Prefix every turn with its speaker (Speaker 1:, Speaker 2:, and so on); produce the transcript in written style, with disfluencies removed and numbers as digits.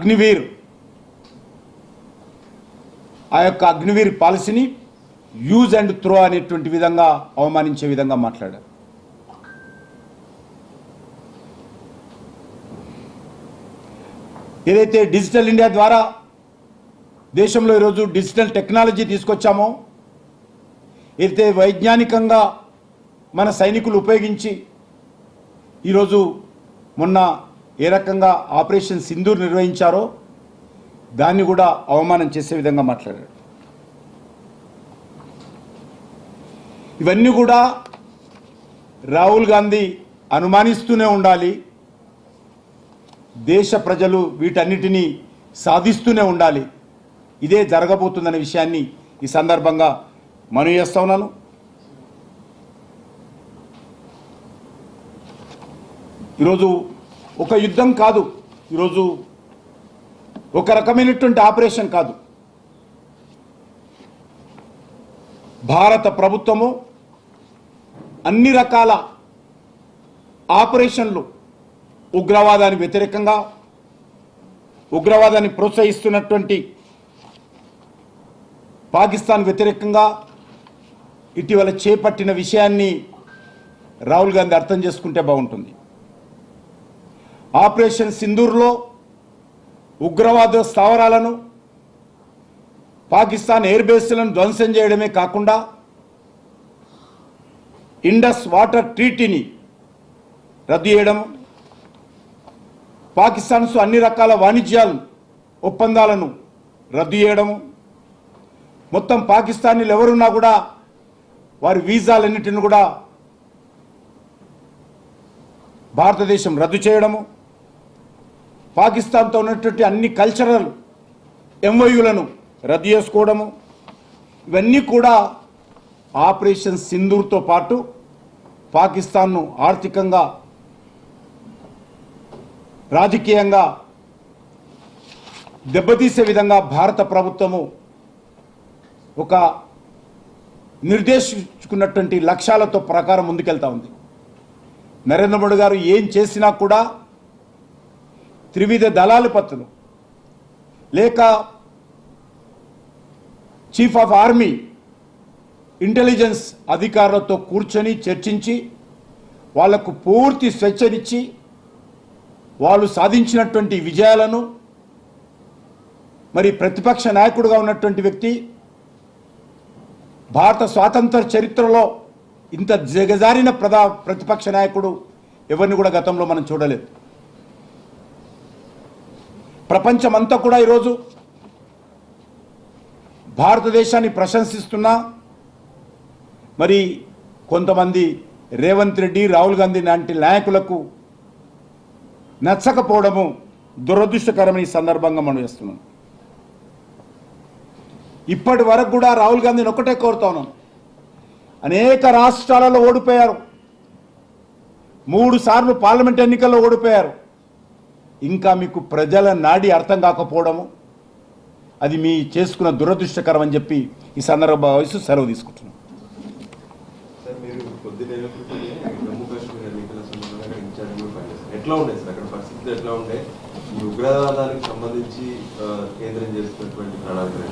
Speaker 1: అగ్నివీర్ ఆ యొక్క అగ్నివీర్ పాలసీని యూజ్ అండ్ త్రో అనేటువంటి విధంగా అవమానించే విధంగా మాట్లాడారు. ఏదైతే డిజిటల్ ఇండియా ద్వారా దేశంలో ఈరోజు డిజిటల్ టెక్నాలజీ తీసుకొచ్చామో, ఏదైతే వైజ్ఞానికంగా మన సైనికులు ఉపయోగించి ఈరోజు మొన్న ఏ రకంగా ఆపరేషన్ సింధూర్ నిర్వహించారో దాన్ని కూడా అవమానం చేసే విధంగా మాట్లాడారు. ఇవన్నీ కూడా రాహుల్ గాంధీ అనుమానిస్తూనే ఉండాలి, దేశ ప్రజలు వీటన్నిటినీ సాధిస్తూనే ఉండాలి. ఇదే జరగబోతుందనే విషయాన్ని ఈ సందర్భంగా మనవి చేస్తా ఉన్నాను. ఈరోజు ఒక యుద్ధం కాదు, ఈరోజు ఒక రకమైనటువంటి ఆపరేషన్ కాదు. భారత ప్రభుత్వము అన్ని రకాల ఆపరేషన్లు ఉగ్రవాదానికి వ్యతిరేకంగా, ఉగ్రవాదాన్ని ప్రోత్సహిస్తున్నటువంటి పాకిస్తాన్ వ్యతిరేకంగా ఇటీవల చేపట్టిన విషయాన్ని రాహుల్ గాంధీ అర్థం చేసుకుంటే బాగుంటుంది. ఆపరేషన్ సింధూర్లో ఉగ్రవాద స్థావరాలను, పాకిస్తాన్ ఎయిర్ బేస్లను ధ్వంసం చేయడమే కాకుండా ఇండస్ వాటర్ ట్రీటీని రద్దు చేయడం, పాకిస్తాన్తో అన్ని రకాల వాణిజ్యాలను ఒప్పందాలను రద్దు చేయడము, మొత్తం పాకిస్తానీలు ఎవరున్నా కూడా వారి వీసాలన్నిటిని కూడా భారతదేశం రద్దు చేయడము, పాకిస్తాన్తో ఉన్నటువంటి అన్ని కల్చరల్ ఎంఓయూలను రద్దు చేసుకోవడము, ఇవన్నీ కూడా ఆపరేషన్ సింధూర్తో పాటు పాకిస్తాన్ను ఆర్థికంగా, రాజకీయంగా దెబ్బతీసే విధంగా భారత ప్రభుత్వము ఒక నిర్దేశించుకున్నటువంటి లక్ష్యాలతో ప్రకారం ముందుకెళ్తా ఉంది. నరేంద్ర మోడీ గారు ఏం చేసినా కూడా త్రివిధ దళాధిపతులు లేక చీఫ్ ఆఫ్ ఆర్మీ, ఇంటెలిజెన్స్ అధికారులతో కూర్చొని చర్చించి వాళ్లకు పూర్తి స్వేచ్ఛనిచ్చి వాళ్ళు సాధించినటువంటి విజయాలను, మరి ప్రతిపక్ష నాయకుడిగా ఉన్నటువంటి వ్యక్తి భారత స్వాతంత్ర చరిత్రలో ఇంత దిగజారిన ప్రతిపక్ష నాయకుడు ఎవరిని కూడా గతంలో మనం చూడలేదు. ప్రపంచమంతా కూడా ఈరోజు భారతదేశాన్ని ప్రశంసిస్తున్నా, మరి కొంతమంది రేవంత్ రెడ్డి, రాహుల్ గాంధీ లాంటి నాయకులకు నచ్చకపోవడము దురదృష్టకరమైన ఈ సందర్భంగా మనం చేస్తున్నాం. ఇప్పటి వరకు కూడా రాహుల్ గాంధీని ఒక్కటే కోరుతా ఉన్నాను, అనేక రాష్ట్రాలలో ఓడిపోయారు, 3 సార్లు పార్లమెంట్ ఎన్నికల్లో ఓడిపోయారు. ఇంకా మీకు ప్రజల నాడి అర్థం కాకపోవడము అది మీ చేసుకున్న దురదృష్టకరం అని చెప్పి ఈ సందర్భ వయసు సెలవు తీసుకుంటున్నాం.
Speaker 2: ఎట్లా ఉండే సార్ అక్కడ పరిస్థితులు ఎట్లా ఉండే? ఈ ఉగ్రవాదానికి సంబంధించి కేంద్రం చేస్తున్నటువంటి ప్రణాళికలు